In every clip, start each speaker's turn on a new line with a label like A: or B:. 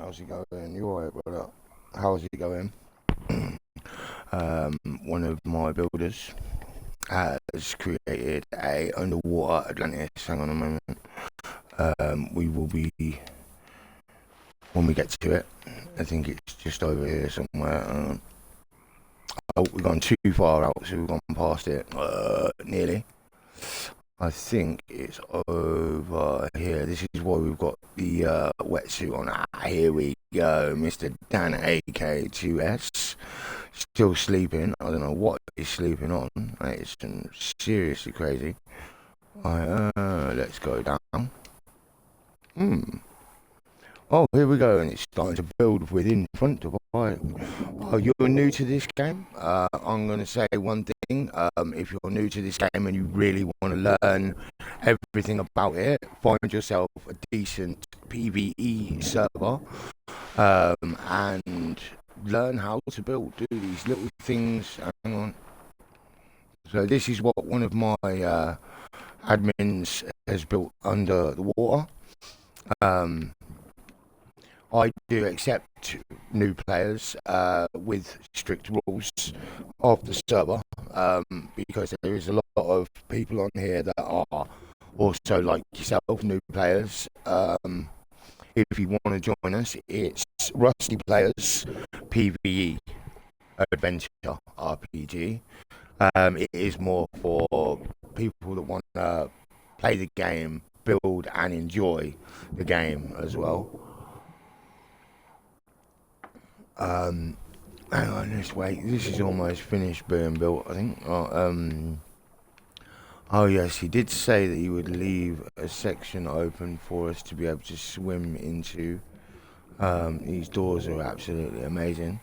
A: How's it going? You alright, brother? How's it going? One of my builders has created a underwater Atlantis. Hang on a moment. We will be when we get to it. I think it's just over here somewhere. Oh, we've gone too far out, so we've gone past it. Nearly. I think it's over here. This is why we've got the wetsuit on. Here we go, Mr. Dan AK2S. Still sleeping. I don't know what he's sleeping on. It's seriously crazy. Let's go down. Oh, here we go, and it's starting to build within front of our. Oh, you're new to this game? I'm going to say one thing. If you're new to this game and you really want to learn everything about it, find yourself a decent PvE server, and learn how to build. Do these little things. Hang on. So this is what one of my admins has built under the water. I do accept new players with strict rules of the server, because there is a lot of people on here that are also like yourself, new players. If you want to join us, it's Rusty Players PvE Adventure RPG. It is more for people that want to play the game, build and enjoy the game as well. Hang on, let's wait. This is almost finished being built, I think. Oh yes, he did say that he would leave a section open for us to be able to swim into. These doors are absolutely amazing.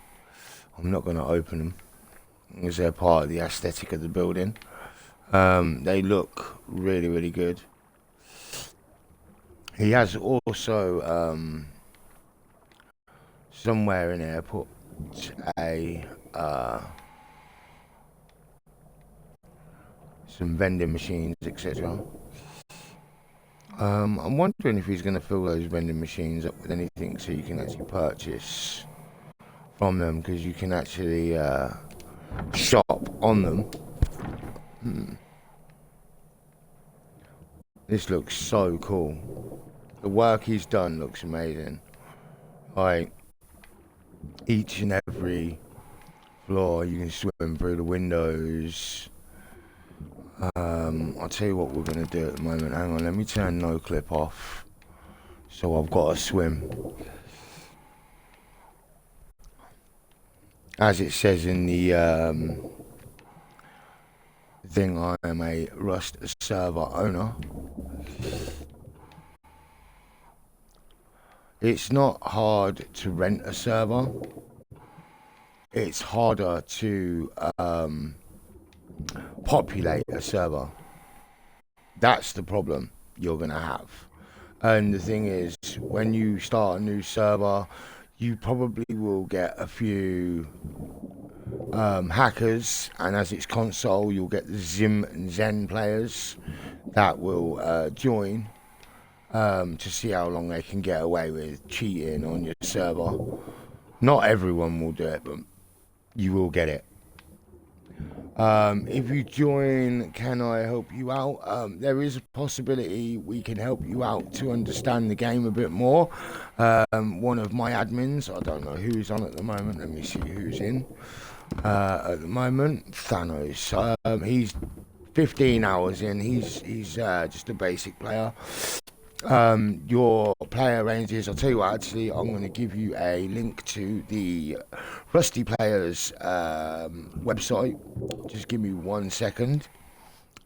A: I'm not going to open them because they're part of the aesthetic of the building. They look really, really good. He has also somewhere in there put a some vending machines, etc. I'm wondering if he's going to fill those vending machines up with anything so you can actually purchase from them, because you can actually shop on them. This looks so cool. The work he's done looks amazing. Like, each and every floor you can swim through the windows. I'll tell you what we're going to do at the moment. Hang on, let me turn no clip off so I've got to swim. As it says in the thing, I am a Rust server owner. It's not hard to rent a server. It's harder to populate a server. That's the problem you're going to have. And the thing is, when you start a new server, you probably will get a few hackers, and as it's console, you'll get the Zim and Zen players that will join to see how long they can get away with cheating on your server. Not everyone will do it, but you will get it. If you join, can I help you out? There is a possibility we can help you out to understand the game a bit more. One of my admins, I don't know who's on at the moment, let me see who's in at the moment. Thanos. He's 15 hours in. He's just a basic player. Your player ranges, I'll tell you what, actually, I'm going to give you a link to the Rusty Players website. Just give me 1 second.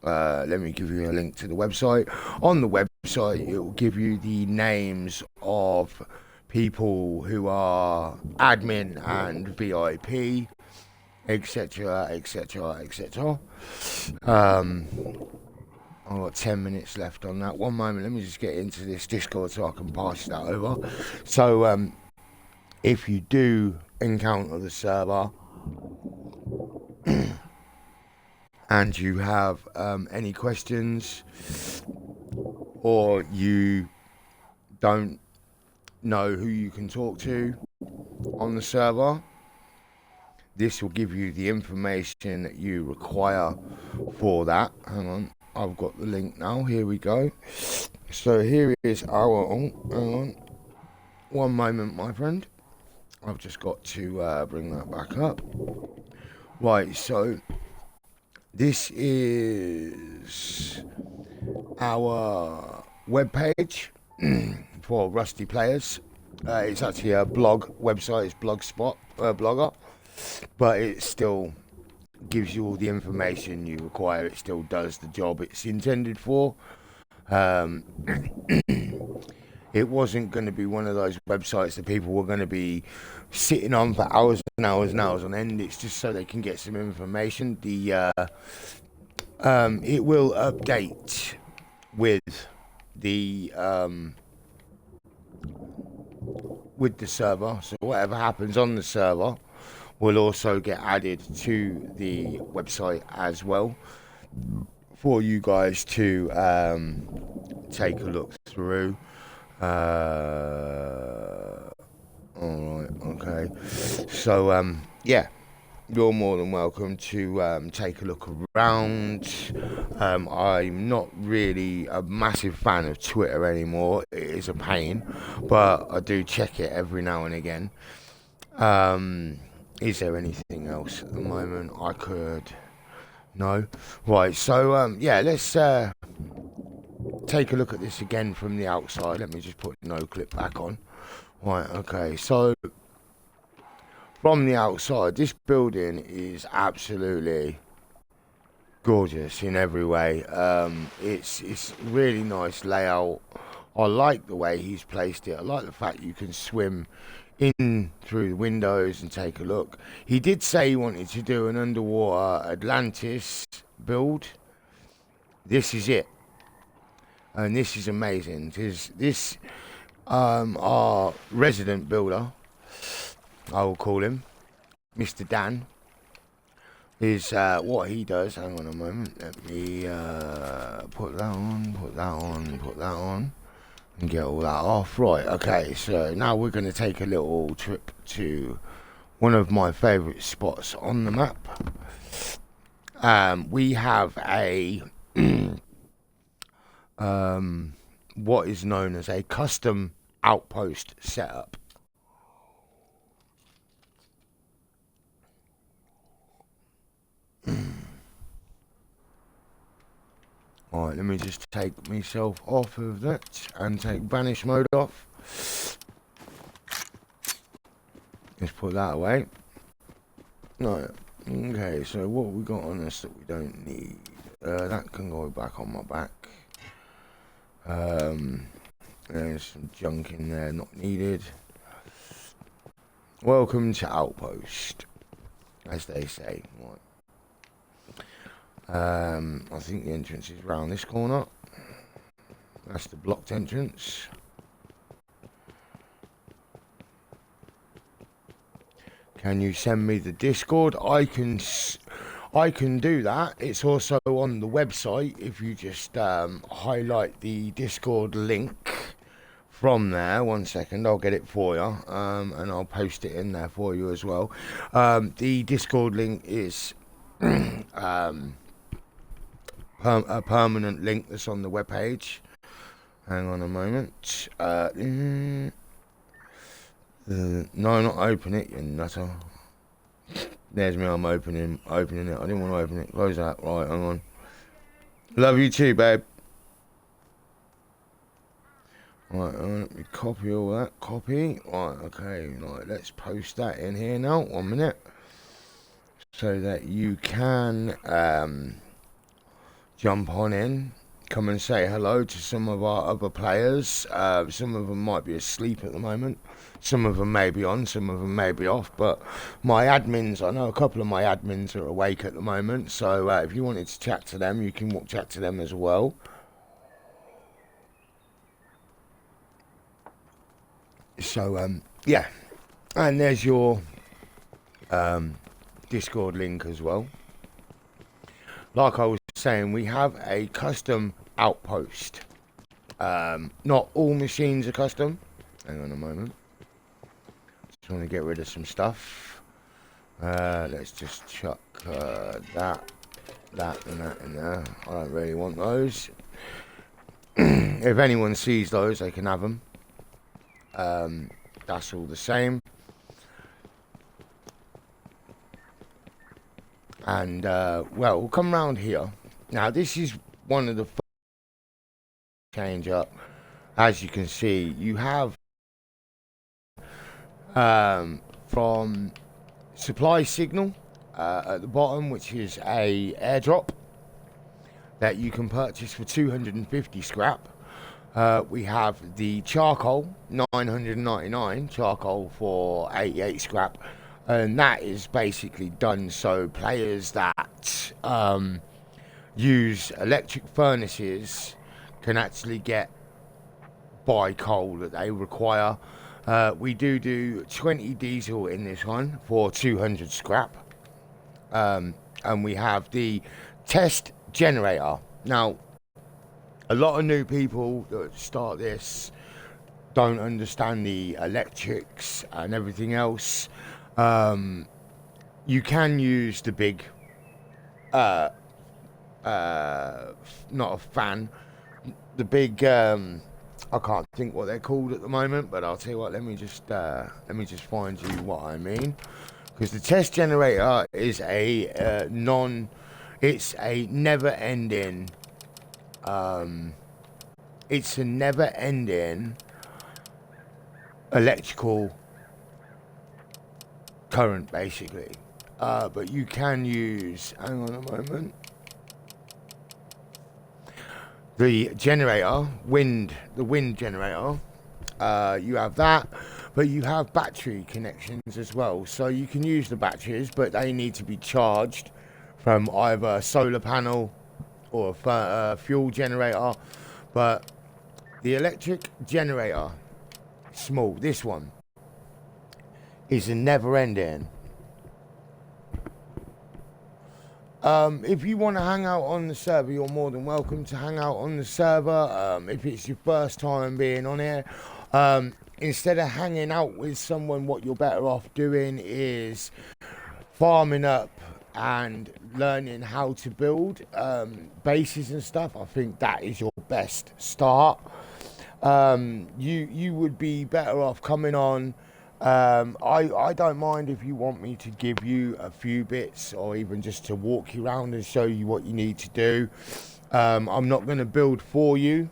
A: Let me give you a link to the website. On the website, it will give you the names of people who are admin and VIP, etc., etc., etc. I've got 10 minutes left on that. 1 moment, let me just get into this Discord so I can pass that over. So, if you do encounter the server and you have any questions, or you don't know who you can talk to on the server. This will give you the information that you require for that. Hang on, I've got the link now. Here we go. So here is our. Oh, hang on. One moment, my friend. I've just got to bring that back up. Right, so this is our webpage for Rusty Players. It's actually a blog website. It's Blogspot, Blogger, but it still gives you all the information you require. It still does the job it's intended for. It wasn't going to be one of those websites that people were going to be sitting on for hours and hours and hours on end. It's just so they can get some information. It will update with the server. So whatever happens on the server will also get added to the website as well for you guys to take a look through. Alright, okay. So, yeah, you're more than welcome to take a look around. I'm not really a massive fan of Twitter anymore. It is a pain, but I do check it every now and again. Is there anything else at the moment I could... No? Right, so, yeah, let's... take a look at this again from the outside. Let me just put no clip back on. Right, okay, so from the outside, this building is absolutely gorgeous in every way. It's really nice layout. I like the way he's placed it. I like the fact you can swim in through the windows and take a look. He did say he wanted to do an underwater Atlantis build. This is it. And this is amazing. This our resident builder, I will call him, Mr. Dan, is what he does. Hang on a moment. Let me put that on, and get all that off. Right, okay, so now we're going to take a little trip to one of my favourite spots on the map. We have a... what is known as a custom outpost setup. Alright, let me just take myself off of that and take banish mode off. Let's put that away. Right, okay, so what we got on this that we don't need? That can go back on my back. There's some junk in there not needed. Welcome to Outpost, as they say. Right. I think the entrance is round this corner. That's the blocked entrance. Can you send me the Discord? I can do that. It's also on the website. If you just highlight the Discord link from there, 1 second, I'll get it for you, and I'll post it in there for you as well. The Discord link is a permanent link that's on the webpage. Hang on a moment. No, not open it, you nutter. There's me, I'm opening it. I didn't want to open it. Close that. Right, hang on. Love you too, babe. Right, let me copy all that. Copy. Right, okay. Right, let's post that in here now. 1 minute. So that you can jump on in. Come and say hello to some of our other players. Some of them might be asleep at the moment. Some of them may be on, some of them may be off. But my admins, I know a couple of my admins are awake at the moment. So if you wanted to chat to them, you can chat to them as well. So, yeah. And there's your Discord link as well. Like I was saying, we have a custom outpost. Not all machines are custom. Hang on a moment. Just want to get rid of some stuff. Let's just chuck that and that in there. I don't really want those. If anyone sees those, they can have them. That's all the same. And well, we'll come round here. Now this is one of the change up. As you can see, you have from supply signal at the bottom, which is a airdrop that you can purchase for 250 scrap. We have the charcoal, 999 charcoal for 88 scrap, and that is basically done so players that use electric furnaces can actually buy coal that they require. We do 20 diesel in this one for 200 scrap, and we have the test generator. Now, a lot of new people that start this don't understand the electrics and everything else. You can use the big, not a fan, the big, I can't think what they're called at the moment, but I'll tell you what, let me just find you what I mean. Because the test generator is it's a never-ending, electrical current, basically. But you can use, hang on a moment, the generator, the wind generator. You have that, but you have battery connections as well. So you can use the batteries, but they need to be charged from either a solar panel or a fuel generator. But the electric generator, small, this one, is a never-ending. If you want to hang out on the server, you're more than welcome to hang out on the server. If it's your first time being on here, instead of hanging out with someone, what you're better off doing is farming up and learning how to build bases and stuff. I think that is your best start. You would be better off coming on. I don't mind if you want me to give you a few bits or even just to walk you around and show you what you need to do. I'm not going to build for you,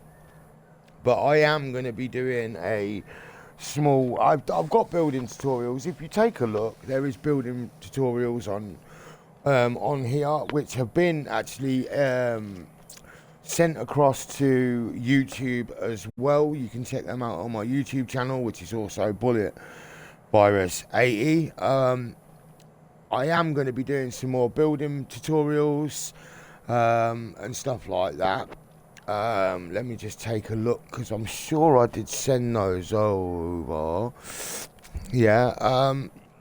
A: but I am going to be doing a small, I've got building tutorials. If you take a look, there is building tutorials on here which have been actually sent across to YouTube as well. You can check them out on my YouTube channel, which is also Bullet Virus 80. I am going to be doing some more building tutorials and stuff like that. Let me just take a look, because I'm sure I did send those over. Yeah.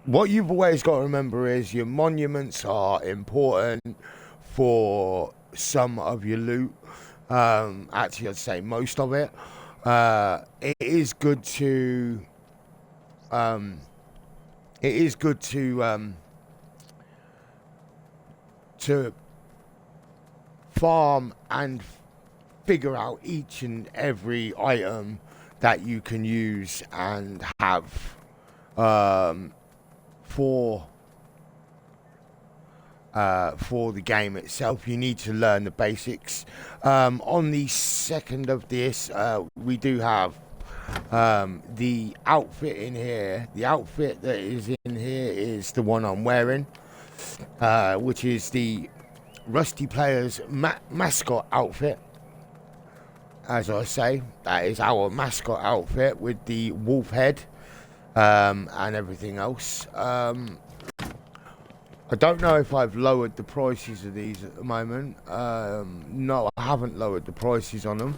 A: What you've always got to remember is your monuments are important for some of your loot. Actually, I'd say most of it. It is good to farm and figure out each and every item that you can use and have for the game itself. You need to learn the basics. On the second of this, we do have the outfit in here. The outfit that is in here is the one I'm wearing, which is the Rusty Players mascot outfit. As I say, that is our mascot outfit with the wolf head and everything else. I don't know if I've lowered the prices of these at the moment. No, I haven't lowered the prices on them.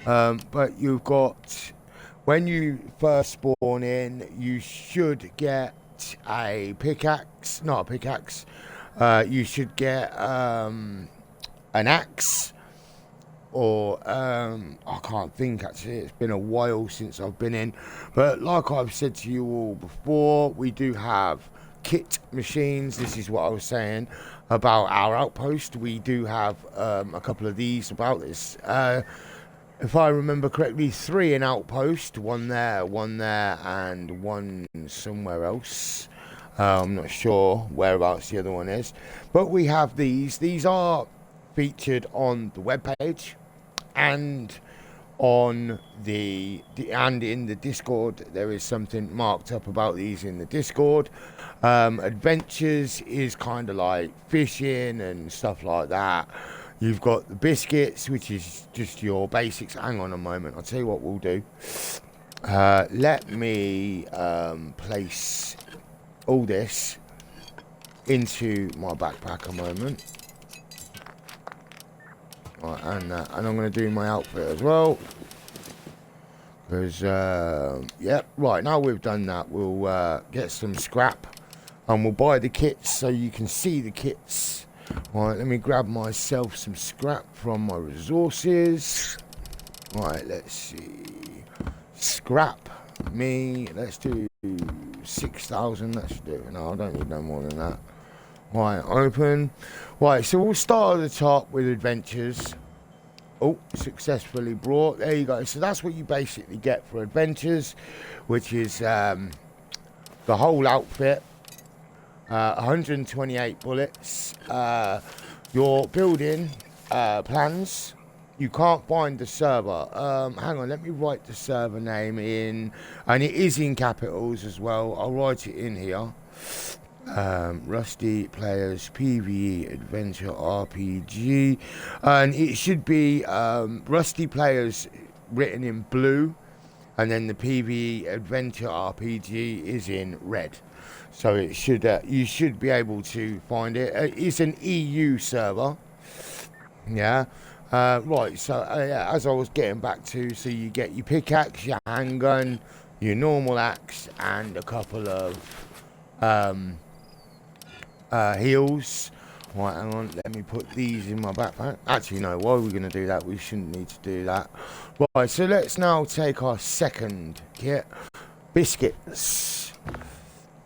A: But you've got, when you first spawn in, you should get a pickaxe. Not a pickaxe. You should get an axe. or I can't think actually. It's been a while since I've been in, but like I've said to you all before, we do have kit machines. This is what I was saying about our outpost. We do have a couple of these about this. If I remember correctly, 3 in outpost, one there, and one somewhere else. I'm not sure whereabouts the other one is, but we have these. These are featured on the webpage and on and in the Discord. There is something marked up about these in the Discord. Adventures is kind of like fishing and stuff like that. You've got the biscuits, which is just your basics. Hang on a moment, I'll tell you what we'll do. Let me place all this into my backpack a moment. Right, and I'm going to do my outfit as well. Because, yeah, right, now we've done that, we'll get some scrap. And we'll buy the kits so you can see the kits. Right, let me grab myself some scrap from my resources. Right, let's see. Scrap me. Let's do 6,000. Let's do it. No, I don't need no more than that. Right, open. Right, so we'll start at the top with adventures. Oh, successfully brought. There you go. So that's what you basically get for adventures, which is the whole outfit. 128 bullets. Your building plans. You can't find the server. Hang on, let me write the server name in, and it is in capitals as well. I'll write it in here. Rusty Players PvE Adventure RPG, and it should be Rusty Players written in blue, and then the PvE Adventure RPG is in red. So it should you should be able to find it. It's an EU server. Yeah. Right. So yeah, as I was getting back to, so you get your pickaxe, your handgun, your normal axe, and a couple of heals. Right, hang on, let me put these in my backpack. Actually, no, why are we going to do that? We shouldn't need to do that. Right, so let's now take our second kit. Biscuits.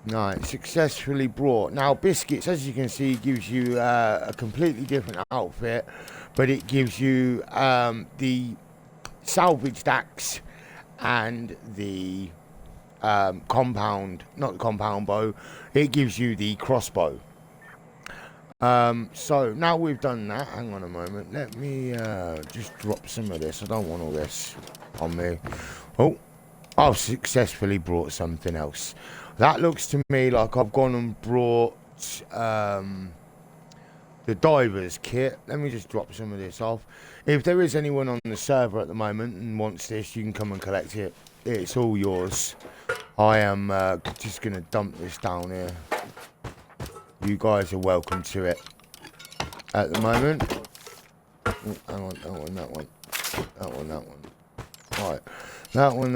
A: Right, successfully brought. Now, biscuits, as you can see, gives you a completely different outfit, but it gives you the salvaged axe and the compound, not the compound bow, it gives you the crossbow. So now we've done that, hang on a moment, let me just drop some of this. I don't want all this on me. Oh, I've successfully brought something else. That looks to me like I've gone and brought the diver's kit. Let me just drop some of this off. If there is anyone on the server at the moment and wants this, you can come and collect it. It's all yours. I am just going to dump this down here. You guys are welcome to it at the moment. Ooh, hang on, that one. That one. Right. That one.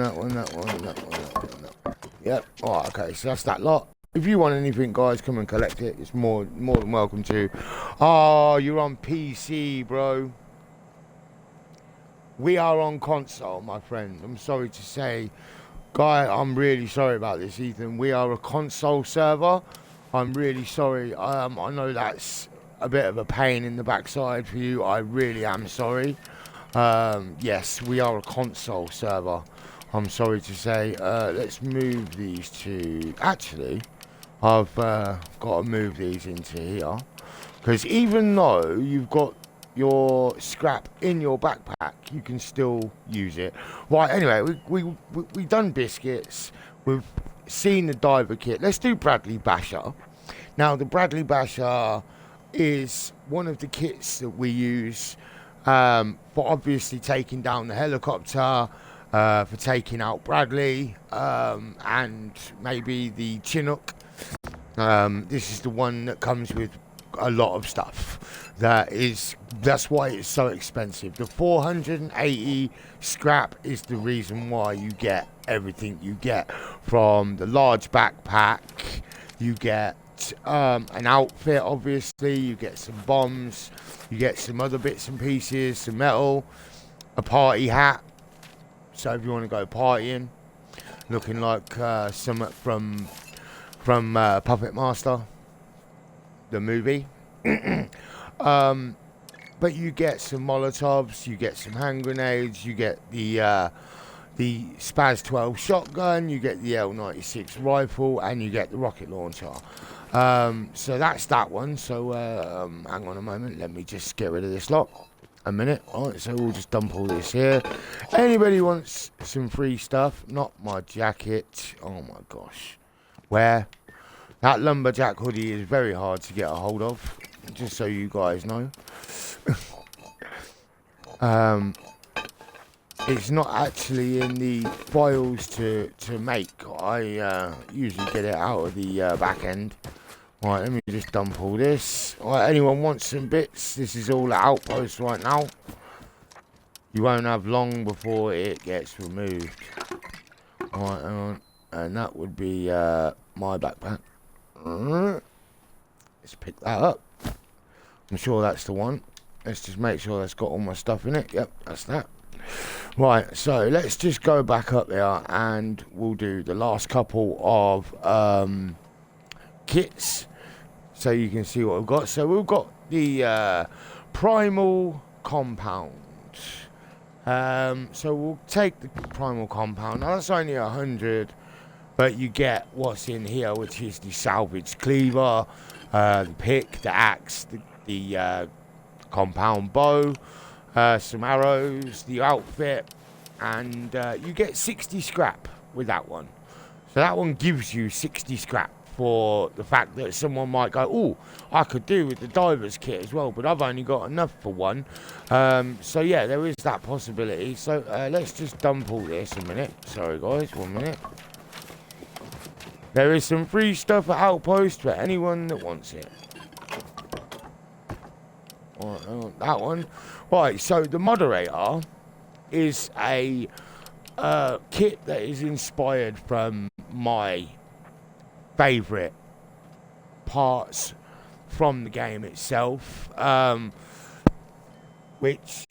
A: Yep. Alright, okay, so that's that lot. If you want anything, guys, come and collect it. It's more than welcome to. Oh, you're on PC, bro. We are on console, my friend. I'm sorry to say. Guy, I'm really sorry about this, Ethan. We are a console server. I'm really sorry. I know that's a bit of a pain in the backside for you. I really am sorry. Yes, we are a console server. I'm sorry to say. Let's move these to... Actually, I've got to move these into here. Because even though you've got your scrap in your backpack, you can still use it. Right, anyway, we've done biscuits. We've seen the diver kit. Let's do Bradley Basher. Now, the Bradley Basher is one of the kits that we use for obviously taking down the helicopter, for taking out Bradley, and maybe the Chinook. This is the one that comes with a lot of stuff. That's why it's so expensive. The 480 scrap is the reason why you get everything you get. From the large backpack, you get get an outfit, obviously. You get some bombs. You get some other bits and pieces, some metal, a party hat. So if you want to go partying, looking like something from Puppet Master, the movie. But you get some Molotovs, you get some hand grenades, you get the Spaz 12 shotgun, you get the L96 rifle, and you get the rocket launcher. So that's that one. So hang on a moment, let me just get rid of this lot. A minute. Alright, so we'll just dump all this here. Anybody wants some free stuff? Not my jacket. Oh my gosh. Where? That lumberjack hoodie is very hard to get a hold of, just so you guys know. It's not actually in the files to make. I usually get it out of the back end. Right, let me just dump all this. Right, anyone wants some bits? This is all at Outpost right now. You won't have long before it gets removed. Right, hang on. And that would be my backpack. Let's pick that up. I'm sure that's the one. Let's just make sure that's got all my stuff in it. Yep, that's that. Right, so let's just go back up there and we'll do the last couple of kits so you can see what we've got. So we've got the primal compound. So we'll take the primal compound. Now that's only 100, but you get what's in here, which is the salvage cleaver, the pick, the axe, the compound bow, some arrows, the outfit, and you get 60 scrap with that one. So that one gives you 60 scrap for the fact that someone might go, oh, I could do with the diver's kit as well, but I've only got enough for one. So yeah, there is that possibility. So let's just dump all this a minute. Sorry guys, 1 minute. There is some free stuff at Outpost for anyone that wants it. Alright, that one. Right, so the moderator is a kit that is inspired from my favourite parts from the game itself, which,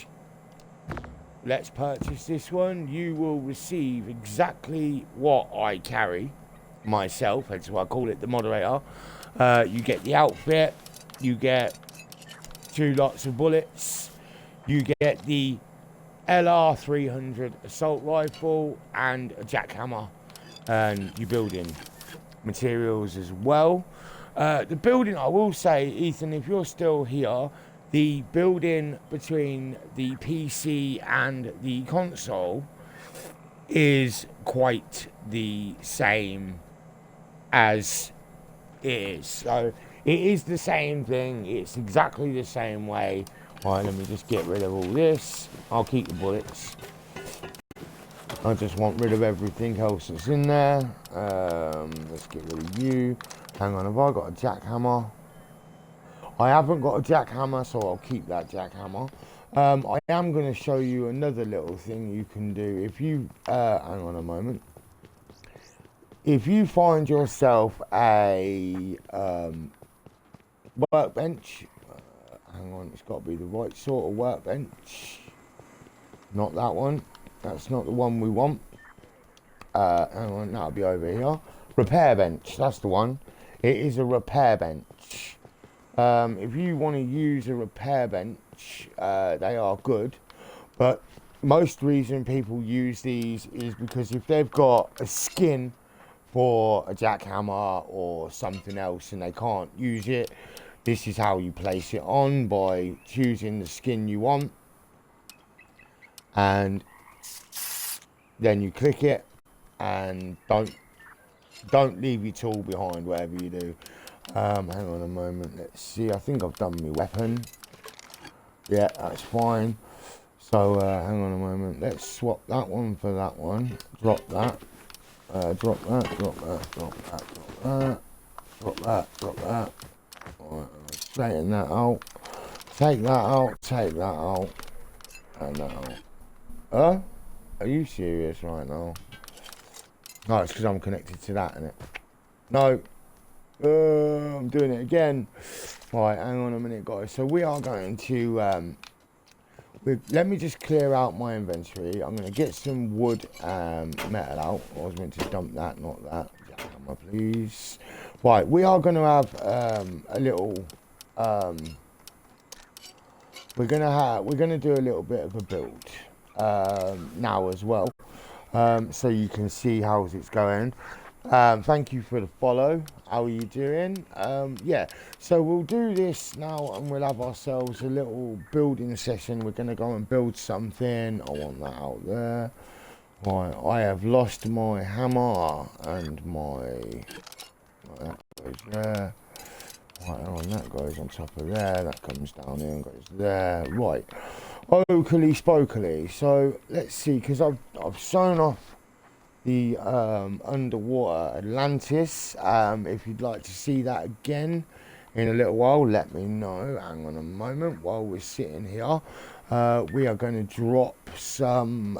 A: let's purchase this one. You will receive exactly what I carry myself, that's why I call it the moderator. You get the outfit, you get 2 lots of bullets, you get the LR 300 assault rifle and a jackhammer, and you build in materials as well. The building, I will say, Ethan, if you're still here, the building between the PC and the console is quite the same as it is. So it is the same thing, it's exactly the same way. Right, let me just get rid of all this. I'll keep the bullets. I just want rid of everything else that's in there. Let's get rid of you. Hang on, have I got a jackhammer? I haven't got a jackhammer, so I'll keep that jackhammer. I am going to show you another little thing you can do. If you, hang on a moment. If you find yourself a workbench, hang on, it's got to be the right sort of workbench. Not that one. That's not the one we want. Hang on, that'll be over here. Repair bench, that's the one. It is a repair bench. If you want to use a repair bench, they are good. But most reason people use these is because if they've got a skin for a jackhammer or something else and they can't use it, this is how you place it on, by choosing the skin you want. And then you click it, and don't leave your tool behind, whatever you do. Hang on a moment, let's see, I think I've done my weapon. Yeah, that's fine. So hang on a moment, let's swap that one for that one. Drop that, drop that, drop that, drop that, drop that, drop that, drop that. Alright, straighten that out. Take that out, take that out, and that out. Huh? Are you serious right now? No, it's because I'm connected to that, innit? No. I'm doing it again. Right, hang on a minute, guys. So we are going to let me just clear out my inventory. I'm going to get some wood metal out. I was meant to dump that, not that. Come on, please. Right, we are going to have a little. We're gonna do a little bit of a build now as well, so you can see how it's going. Thank you for the follow. How are you doing? Yeah, so we'll do this now and we'll have ourselves a little building session. We're going to go and build something. I want that out there. Right, I have lost my hammer and my... That goes there. Right, on that goes on top of there. That comes down here and goes there. Right, Oakley Spokely. So let's see, because I've sewn off the underwater Atlantis. If you'd like to see that again in a little while, let me know. Hang on a moment while we're sitting here. We are going to drop some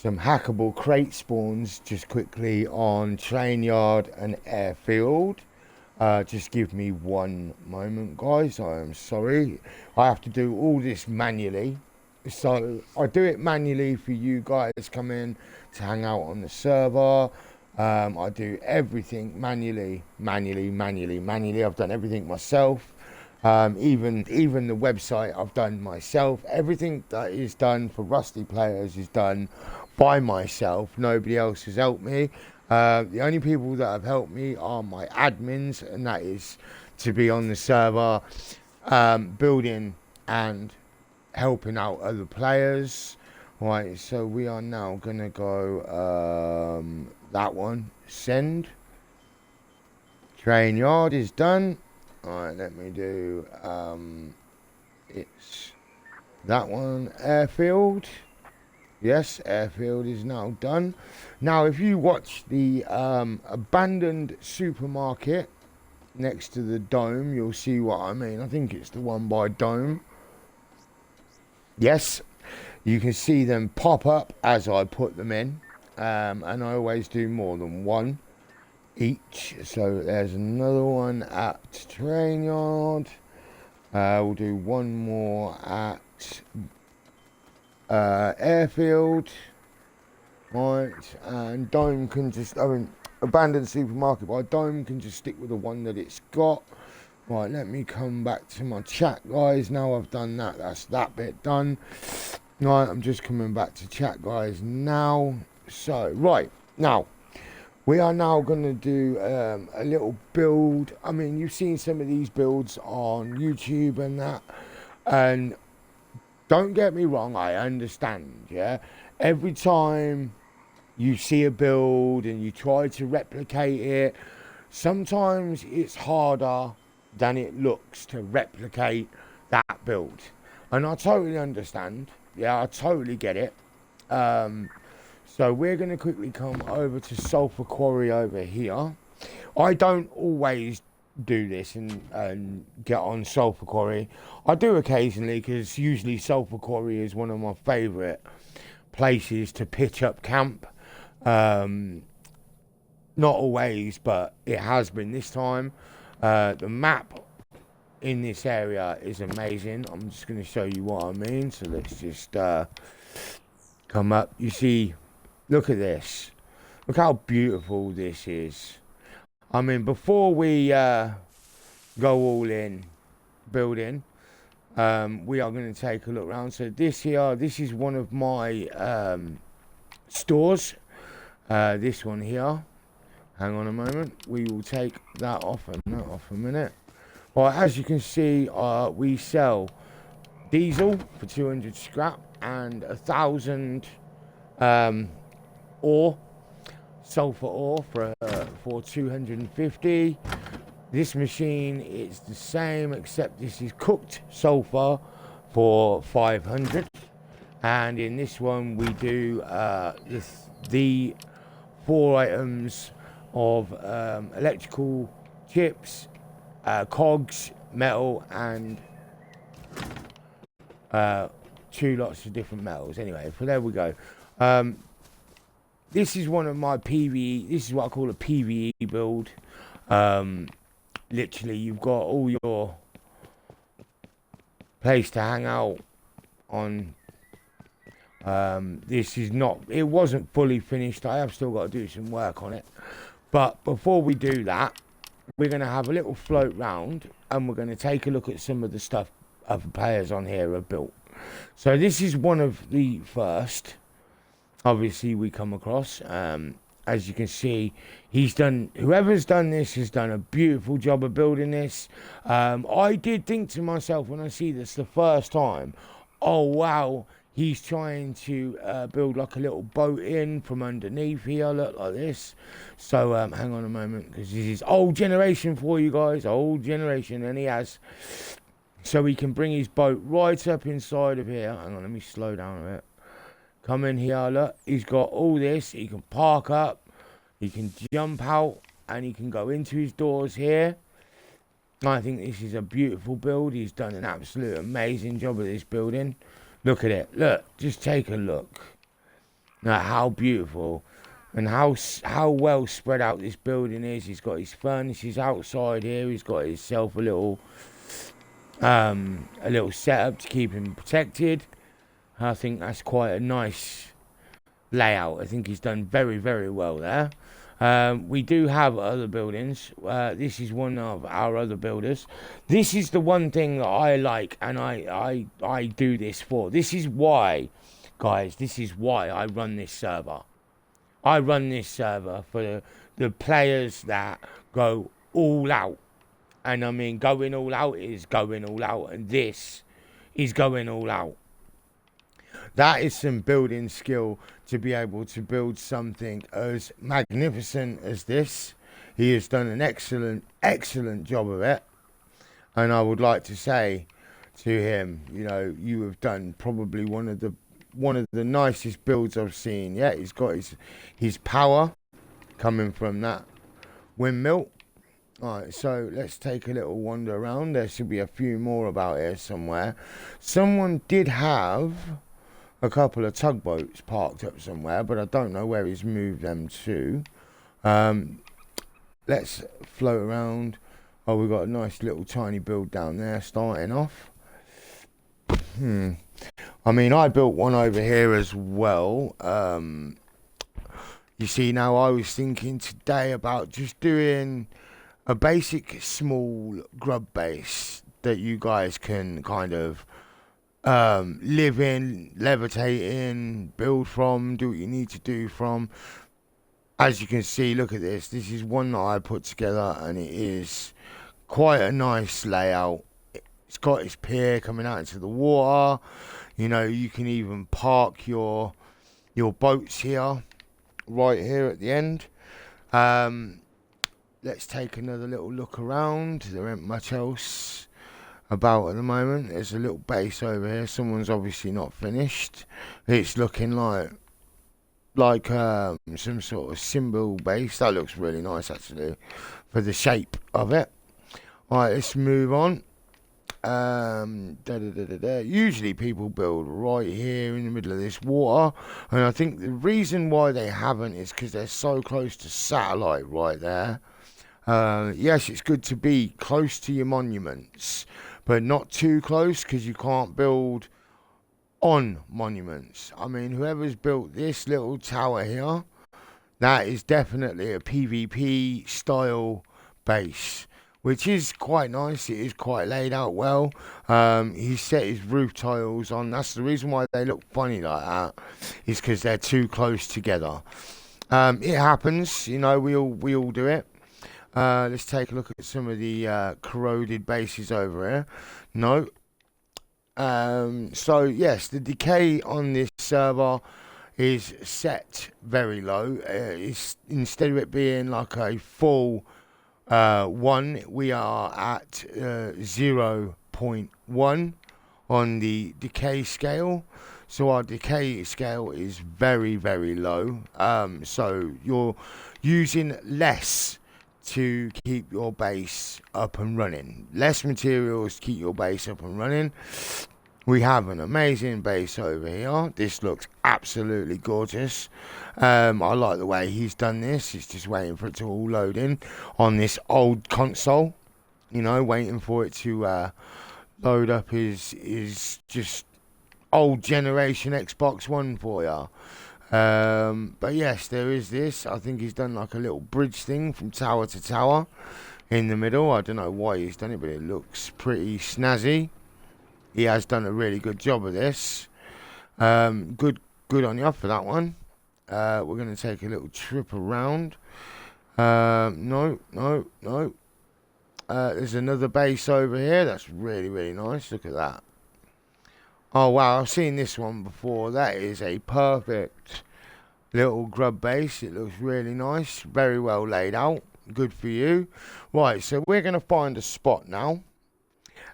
A: hackable crate spawns just quickly on train yard and airfield. Just give me one moment, guys. I am sorry. I have to do all this manually. So I do it manually for you guys come in to hang out on the server. I do everything manually. I've done everything myself. Even the website I've done myself. Everything that is done for Rusty players is done by myself. Nobody else has helped me. The only people that have helped me are my admins, and that is to be on the server, building and helping out other players. Right, so we are now gonna go that one, send. Train yard is done. Alright, let me do it's that one, airfield. Yes, airfield is now done. Now if you watch the abandoned supermarket next to the dome, you'll see what I mean. I think it's the one by dome. Yes, you can see them pop up as I put them in, and I always do more than one each. So there's another one at train yard. We'll do one more at airfield. Right, and dome can just, I mean, abandoned supermarket by dome can just stick with the one that it's got. Right, let me come back to my chat, guys. Now I've done that, that's that bit done. Right, I'm just coming back to chat, guys, now. So, right, now, we are now going to do a little build. I mean, you've seen some of these builds on YouTube and that. And don't get me wrong, I understand, yeah? Every time you see a build and you try to replicate it, sometimes it's harder than it looks to replicate that build, and I totally understand. Yeah, I totally get it. So we're going to quickly come over to Sulphur Quarry over here. I don't always do this and get on Sulphur Quarry. I do occasionally, because usually Sulphur Quarry is one of my favourite places to pitch up camp. Not always, but it has been this time. The map in this area is amazing. I'm just going to show you what I mean. So let's just come up. You see, look at this. Look how beautiful this is. I mean, before we go all in building, we are going to take a look around. So this here, this is one of my stores. This one here. Hang on a moment. We will take that off and that off a minute. Right, as you can see, we sell diesel for 200 scrap and 1,000 ore, sulfur ore for 250. This machine is the same, except this is cooked sulfur for 500. And in this one, we do the 4 items of electrical chips, cogs, metal, and 2 lots of different metals. Anyway, so there we go. this is one of my PvE. This is what I call a PvE build. Literally, you've got all your place to hang out on. This is not. It wasn't fully finished. I have still got to do some work on it. But before we do that, we're going to have a little float round, and we're going to take a look at some of the stuff other players on here have built. So this is one of the first, obviously, we come across. As you can see, whoever's done this has done a beautiful job of building this. I did think to myself when I see this the first time, oh wow, he's trying to build like a little boat in from underneath here, look like this. So hang on a moment, because this is old generation for you guys, old generation, and he has. So he can bring his boat right up inside of here. Hang on, let me slow down a bit. Come in here, look. He's got all this. He can park up. He can jump out. And he can go into his doors here. I think this is a beautiful build. He's done an absolute amazing job of this building. Look at it. Look. Just take a look. Now, how beautiful. And how well spread out this building is. He's got his furnaces outside here. He's got himself a little setup to keep him protected. I think that's quite a nice layout. I think he's done very, very well there. We do have other buildings. This is one of our other builders. This is the one thing that I like, and I do this for. This is why, guys, this is why I run this server. I run this server for the players that go all out. And I mean, going all out is going all out, and this is going all out. That is some building skill to be able to build something as magnificent as this. He has done an excellent job of it. And I would like to say to him, you know, you have done probably one of the nicest builds I've seen. Yeah, he's got his power coming from that windmill. Alright, so let's take a little wander around. There should be a few more about here somewhere. Someone did have a couple of tugboats parked up somewhere, but I don't know where he's moved them to. Let's float around. Oh, we've got a nice little tiny build down there starting off. I mean, I built one over here as well. You see, now I was thinking today about just doing a basic small grub base that you guys can kind of live in, levitate in, build from, do what you need to do from. As you can see, look at this. This is one that I put together, and it is quite a nice layout. It's got its pier coming out into the water. You know, you can even park your boats here, right here at the end. Let's take another little look around. There ain't much else about at the moment. There's a little base over here. Someone's obviously not finished. It's looking like some sort of symbol base. That looks really nice actually for the shape of it. Alright, let's move on. Usually people build right here in the middle of this water, and I think the reason why they haven't is because they're so close to satellite right there. Yes, it's good to be close to your monuments, but not too close, because you can't build on monuments. I mean, whoever's built this little tower here, that is definitely a PvP style base, which is quite nice. It is quite laid out well. He set his roof tiles on. That's the reason why they look funny like that, is because they're too close together. It happens, you know, we all do it. Let's take a look at some of the corroded bases over here. No. So yes, the decay on this server is set very low. It's, instead of it being like a full 1, we are at 0.1 on the decay scale. So our decay scale is very, very low. So you're using less to keep your base up and running. Less materials to keep your base up and running. we have an amazing base over here. This looks absolutely gorgeous. I like the way he's done this. It's just waiting for it to all load in on this old console. You know, waiting for it to load up his just old generation Xbox One for ya. But yes, there is this. I think he's done like a little bridge thing from tower to tower in the middle. I don't know why he's done it, but it looks pretty snazzy. He has done a really good job of this. Good on you for that one. We're going to take a little trip around. No. There's another base over here. That's really nice. Look at that. Oh, wow. I've seen this one before. That is a perfect little grub base. It looks really nice. Very well laid out. Good for you. Right, so we're going to find a spot now.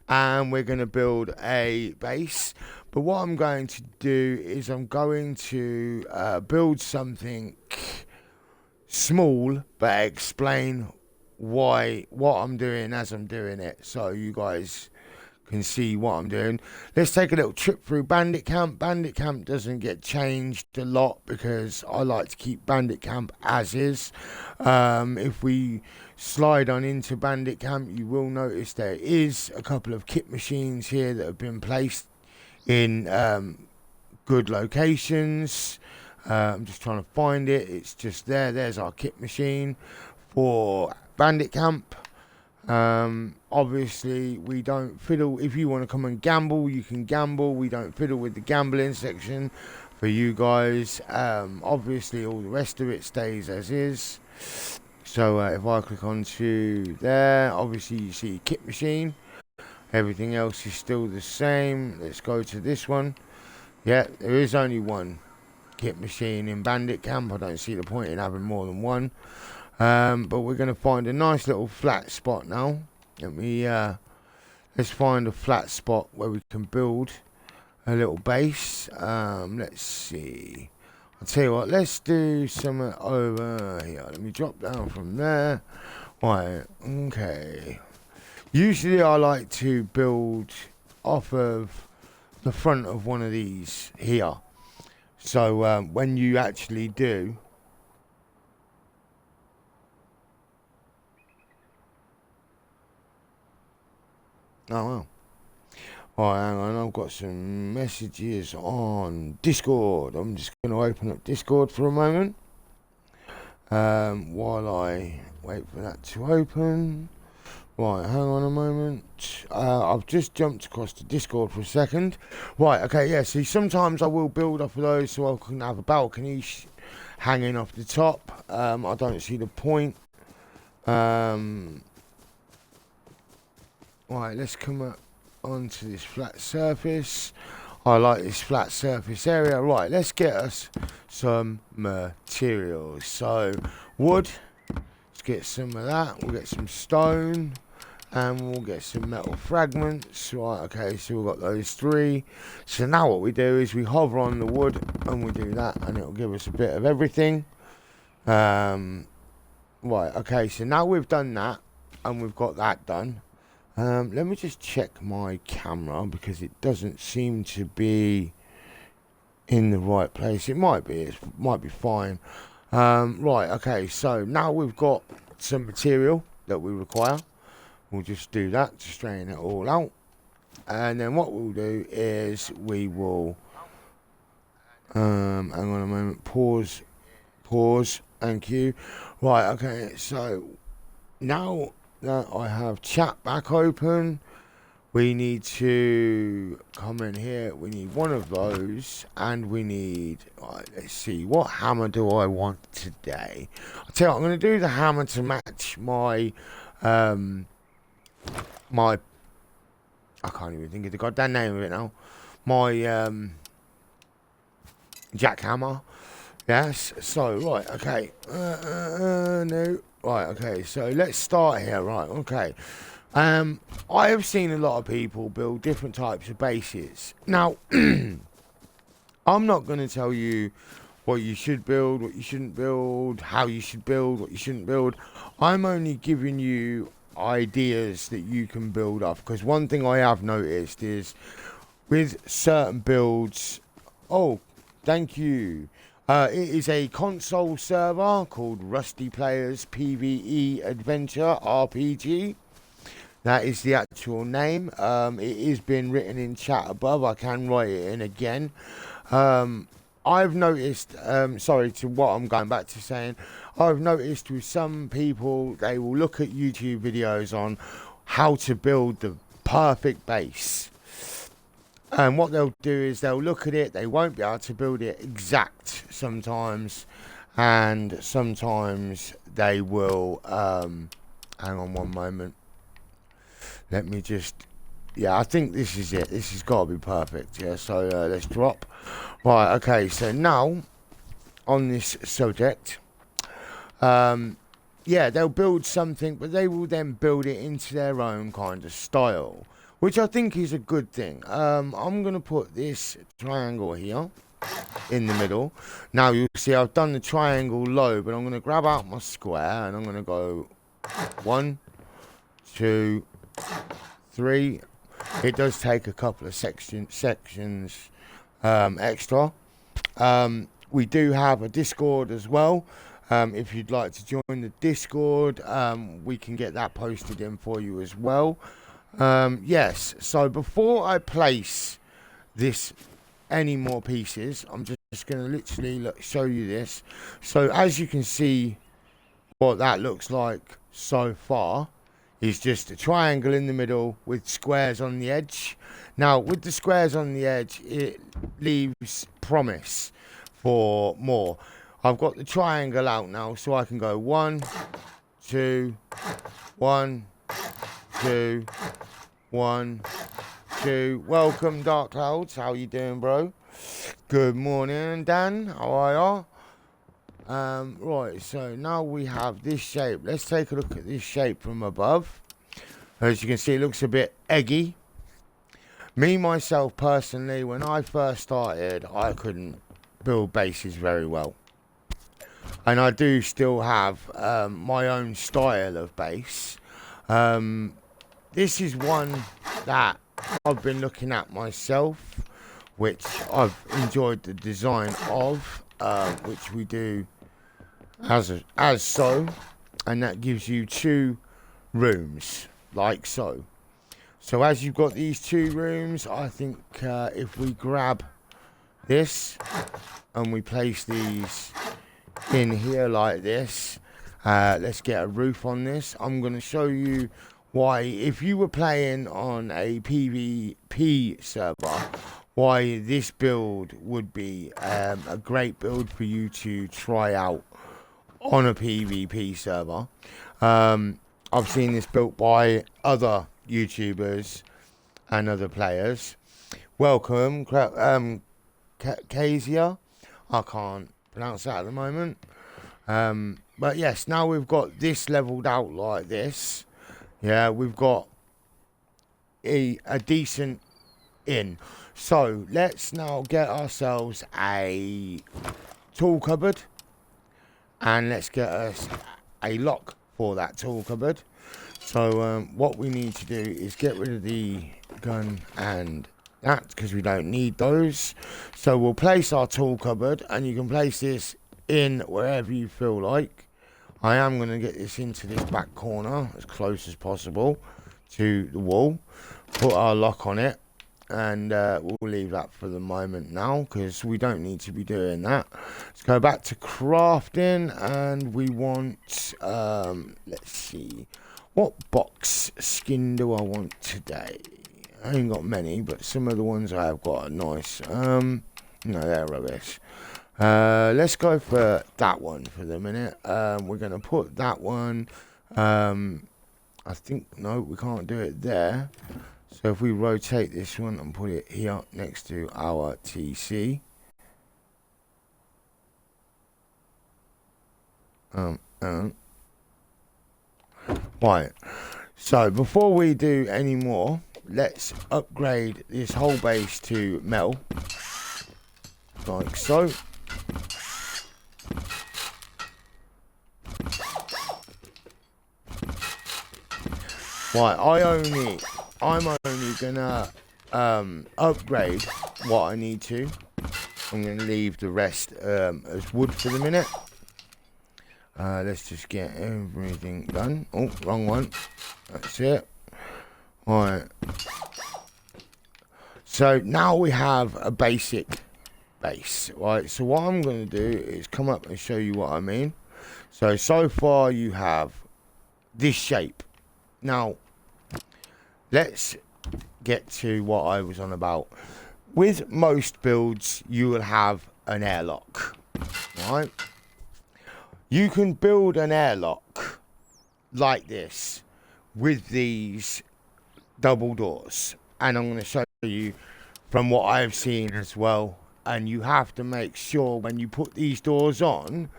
A: And we're going to build a base. But what I'm going to do is I'm going to build something small, but explain what I'm doing as I'm doing it, so you guys can see what I'm doing. Let's take a little trip through Bandit Camp. Bandit Camp doesn't get changed a lot because I like to keep Bandit Camp as is. If we slide on into Bandit Camp, you will notice there is a couple of kit machines here that have been placed in good locations. I'm just trying to find it. It's just there. There's our kit machine for Bandit Camp. Obviously we don't fiddle. If you want to come and gamble, you can gamble. We don't fiddle with the gambling section for you guys. Obviously all the rest of it stays as is. So if I click onto there, obviously you see kit machine. Everything else is still the same. Let's go to this one. Yeah, there is only one kit machine in Bandit Camp. I don't see the point in having more than one. But we're going to find a nice little flat spot now. Let's find a flat spot where we can build a little base. Let's see. I'll tell you what, let's do some over here. Let me drop down from there. Right, okay. Usually I like to build off of the front of one of these here. So when you actually do, oh well. Alright, hang on, I've got some messages on Discord. I'm just going to open up Discord for a moment. While I wait for that to open. Right, hang on a moment. I've just jumped across to Discord for a second. Right, okay, yeah, see, sometimes I will build off of those so I can have a balcony hanging off the top. I don't see the point. Right, let's come up onto this flat surface. I like this flat surface area. Right, let's get us some materials. So, wood. Let's get some of that. We'll get some stone. And we'll get some metal fragments. Right, okay, so we've got those three. So now what we do is we hover on the wood and we do that, and it'll give us a bit of everything. Right, okay, so now we've done that and we've got that done. Let me just check my camera because it doesn't seem to be in the right place. It might be, it might be fine. Right, okay, so now we've got some material that we require. We'll just do that to straighten it all out. And then what we'll do is we will, hang on a moment, pause, thank you. Right, okay, so now that I have chat back open, we need to come in here. We need one of those, and we need, right, let's see, what hammer do I want today? I'll tell you what, I'm going to do the hammer to match my, I can't even think of the goddamn name of it now. My jackhammer. Yes. So right. Okay. No. Right. Okay. So let's start here. Right. Okay. I have seen a lot of people build different types of bases. Now, I'm not going to tell you what you should build, what you shouldn't build, how you should build, what you shouldn't build. I'm only giving you ideas that you can build off, because one thing I have noticed is with certain builds. Oh, thank you. It is a console server called Rusty Players PvE Adventure RPG. That is the actual name. It is been written in chat above. I can write it in again. I've noticed, sorry to what I'm going back to saying, I've noticed with some people, they will look at YouTube videos on how to build the perfect base. And what they'll do is they'll look at it, they won't be able to build it exact sometimes, and sometimes they will, hang on one moment, let me just, yeah, I think this is it, this has got to be perfect, yeah, so let's drop, right, okay, so now, on this subject, yeah, they'll build something, but they will then build it into their own kind of style, which I think is a good thing. I'm going to put this triangle here in the middle. Now you'll see I've done the triangle low, but I'm going to grab out my square and I'm going to go 1, 2, 3. It does take a couple of sections extra. We do have a Discord as well. If you'd like to join the Discord, we can get that posted in for you as well. Yes, so before I place this any more pieces, I'm just going to literally show you this. So as you can see, what that looks like so far is just a triangle in the middle with squares on the edge. Now with the squares on the edge, it leaves promise for more. I've got the triangle out now, so I can go 1, 2, 1, 2, 1, 2. Welcome, Dark Clouds. How you doing, bro? Good morning, Dan. How are you? Right, so now we have this shape. Let's take a look at this shape from above. As you can see, it looks a bit eggy. Me, myself, personally, when I first started, I couldn't build bases very well. And I do still have my own style of base. This is one that I've been looking at myself, which I've enjoyed the design of, which we do as so, and that gives you 2 rooms, like so. So as you've got these 2 rooms, I think if we grab this and we place these in here like this, let's get a roof on this. I'm going to show you why, if you were playing on a PvP server, why this build would be a great build for you to try out on a PvP server. I've seen this built by other YouTubers and other players. Welcome, Kezia. I can't pronounce that at the moment. But yes, now we've got this leveled out like this. Yeah, we've got a decent in. So let's now get ourselves a tool cupboard, and let's get us a lock for that tool cupboard. So what we need to do is get rid of the gun and that, because we don't need those. So we'll place our tool cupboard, and you can place this in wherever you feel like. I am going to get this into this back corner as close as possible to the wall. Put our lock on it, and we'll leave that for the moment now, because we don't need to be doing that. Let's go back to crafting, and we want, let's see, what box skin do I want today? I ain't got many, but some of the ones I have got are nice. No, they're rubbish. Let's go for that one for the minute. We're going to put that one, I think, no, we can't do it there. So if we rotate this one and put it here next to our TC. Right, so before we do any more, let's upgrade this whole base to metal, like so. Right, I'm only gonna upgrade what I need to. I'm going to leave the rest as wood for the minute. Let's just get everything done. Oh, wrong one. That's it. Alright. So now we have a basic base. Right, so what I'm going to do is come up and show you what I mean. So far you have this shape. Now, let's get to what I was on about. With most builds, you will have an airlock. Right? You can build an airlock like this with these double doors, and I'm going to show you from what I've seen as well. And you have to make sure when you put these doors on,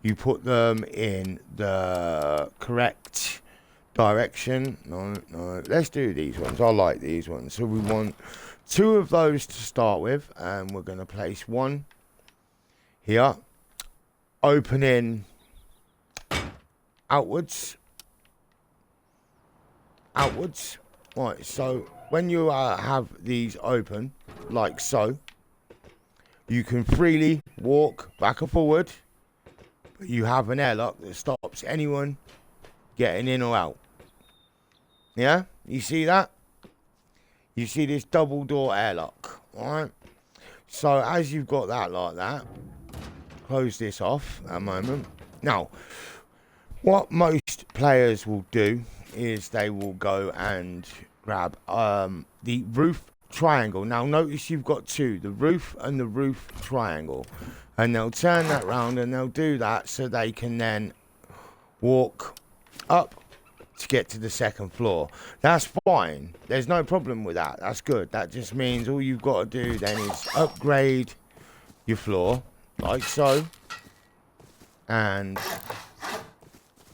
A: you put them in the correct direction. No, let's do these ones. I like these ones. So we want 2 of those to start with, and we're going to place one here, opening outwards. Right, so when you have these open like so, you can freely walk back and forward, but you have an airlock that stops anyone getting in or out. Yeah, you see that? You see this double door airlock. Alright, so as you've got that like that, close this off at a moment. Now, what most players will do is they will go and grab the roof triangle. Now notice you've got 2, the roof and the roof triangle, and they'll turn that round and they'll do that so they can then walk up to get to the 2nd floor. That's fine, there's no problem with that. That's good. That just means all you've got to do then is upgrade your floor like so, and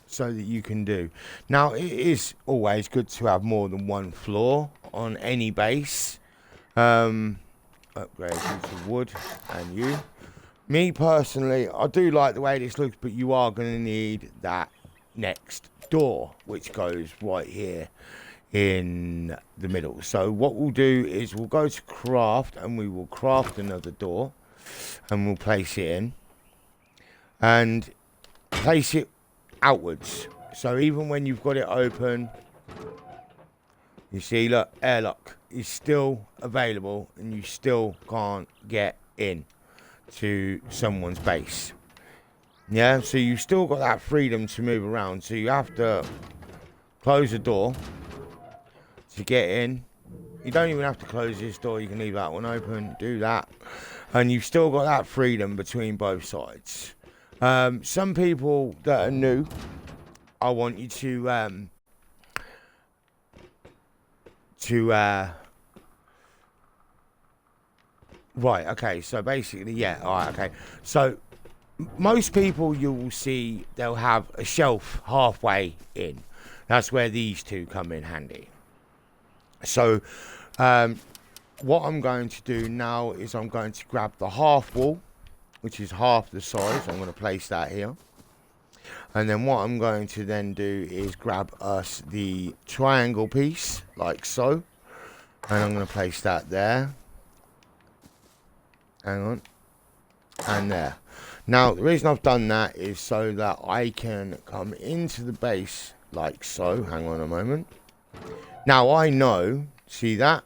A: so that you can do. Now it is always good to have more than one floor on any base. Upgrade you to wood, and you. Me personally, I do like the way this looks, but you are going to need that next door, which goes right here in the middle. So what we'll do is we'll go to craft, and we will craft another door, and we'll place it in, and place it outwards. So even when you've got it open, you see, look, airlock is still available, and you still can't get in to someone's base. Yeah, so you've still got that freedom to move around. So you have to close the door to get in. You don't even have to close this door, you can leave that one open, do that, and you've still got that freedom between both sides. Some people that are new, I want you to right, okay, so basically, yeah, alright, okay. So, most people you will see, they'll have a shelf halfway in. That's where these 2 come in handy. So, what I'm going to do now is I'm going to grab the half wall, which is half the size. I'm going to place that here. And then what I'm going to then do is grab us the triangle piece, like so. And I'm going to place that there. Hang on. And there. Now, the reason I've done that is so that I can come into the base like so. Hang on a moment. Now, I know, see that?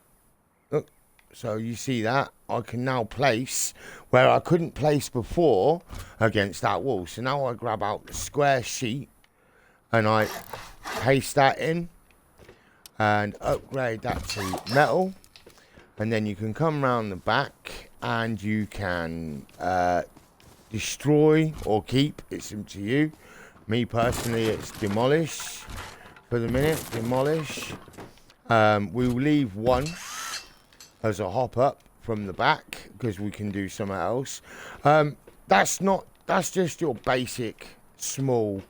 A: Look, so you see that? I can now place where I couldn't place before against that wall. So now I grab out the square sheet and I paste that in and upgrade that to metal. And then you can come around the back and you can destroy or keep. It's up to you. Me personally, it's demolish for the minute. Demolish. We will leave one as a hop up from the back because we can do something else. That's just your basic small,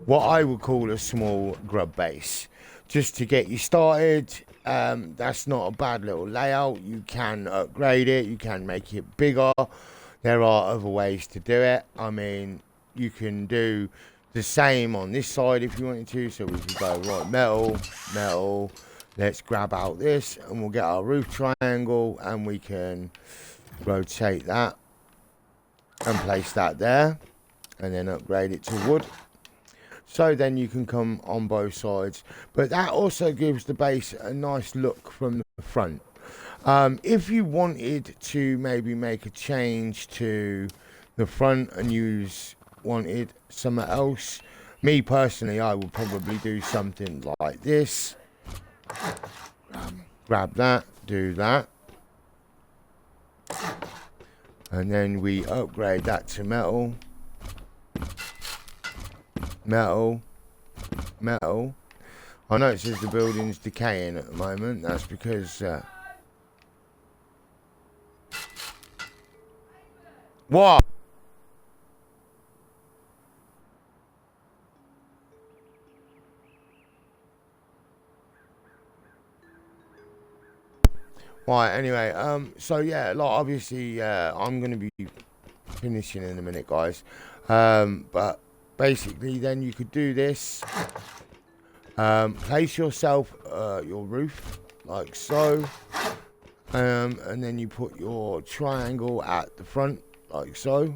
A: what I would call a small grub base, just to get you started. That's not a bad little layout. You can upgrade it, you can make it bigger. There are other ways to do it. I mean, you can do the same on this side if you wanted to. So we could go right, metal, let's grab out this and we'll get our roof triangle and we can rotate that and place that there and then upgrade it to wood. So then you can come on both sides. But that also gives the base a nice look from the front. If you wanted to maybe make a change to the front and wanted something else, me personally, I would probably do something like this. Grab that, do that. And then we upgrade that to metal. Metal. Metal. I know it says the building's decaying at the moment. That's because... What? Right, anyway, so yeah, like obviously, I'm gonna be finishing in a minute, guys. But basically, then you could do this. Place yourself your roof like so, and then you put your triangle at the front like so,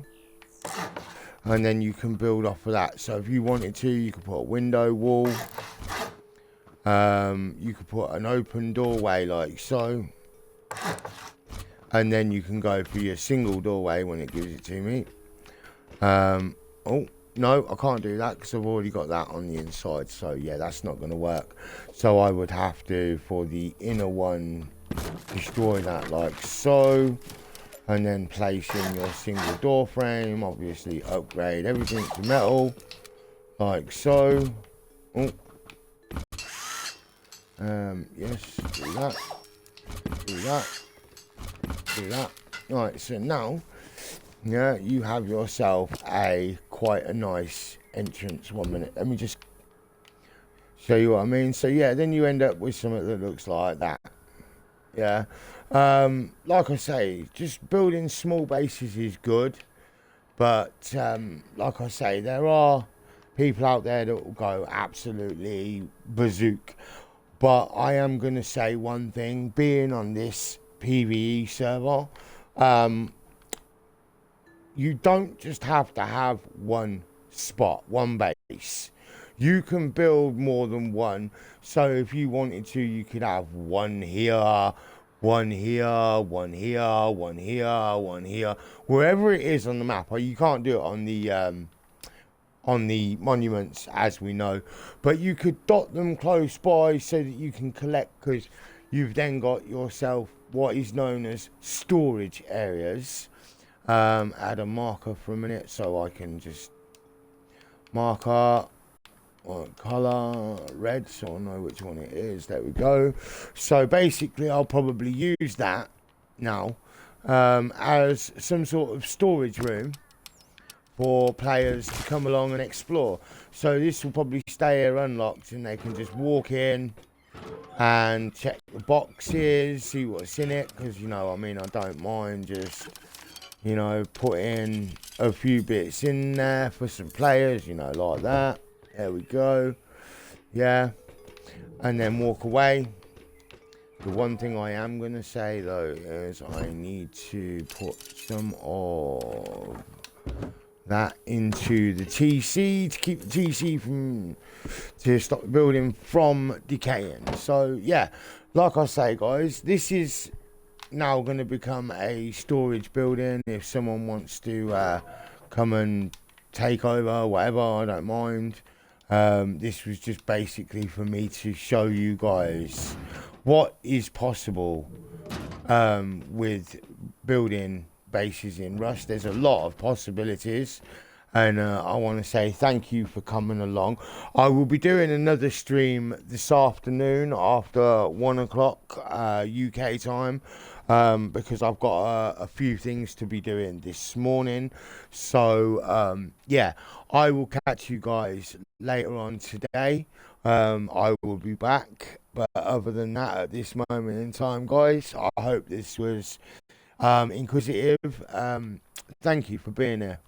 A: and then you can build off of that. So if you wanted to, you could put a window wall. You could put an open doorway like so. And then you can go for your single doorway when it gives it to me. Oh, no, I can't do that because I've already got that on the inside. So, yeah, that's not going to work. So, I would have to, for the inner one, destroy that like so. And then place in your single door frame. Obviously, upgrade everything to metal. Like so. Oh. Yes, do that. Do that. Do that. Right, so now, yeah, you have yourself quite a nice entrance. 1 minute, let me just show you what I mean. So yeah, then you end up with something that looks like that. Yeah, like I say, just building small bases is good, but like I say, there are people out there that will go absolutely bazooka. But I am going to say one thing, being on this PvE server, you don't just have to have one spot, one base. You can build more than one. So if you wanted to, you could have one here, one here, one here, one here, one here, wherever it is on the map. Or you can't do it on the monuments, as we know, but you could dot them close by so that you can collect, because you've then got yourself what is known as storage areas. Add a marker for a minute so I can just marker or color red so I know which one it is. There we go. So basically I'll probably use that now as some sort of storage room for players to come along and explore. So this will probably stay here unlocked and they can just walk in and check the boxes, see what's in it, because, you know, I mean, I don't mind just, you know, putting a few bits in there for some players, you know, like that. There we go. Yeah. And then walk away. The one thing I am going to say, though, is I need to put some of that into the TC to keep the TC to stop the building from decaying. So yeah, like I say, guys, this is now going to become a storage building. If someone wants to come and take over, whatever, I don't mind. This was just basically for me to show you guys what is possible with building bases in Rust. There's a lot of possibilities, and I want to say thank you for coming along. I will be doing another stream this afternoon after 1 o'clock UK time, because I've got a few things to be doing this morning. So yeah, I will catch you guys later on today. I will be back, but other than that, at this moment in time, guys, I hope this was inquisitive. Thank you for being here.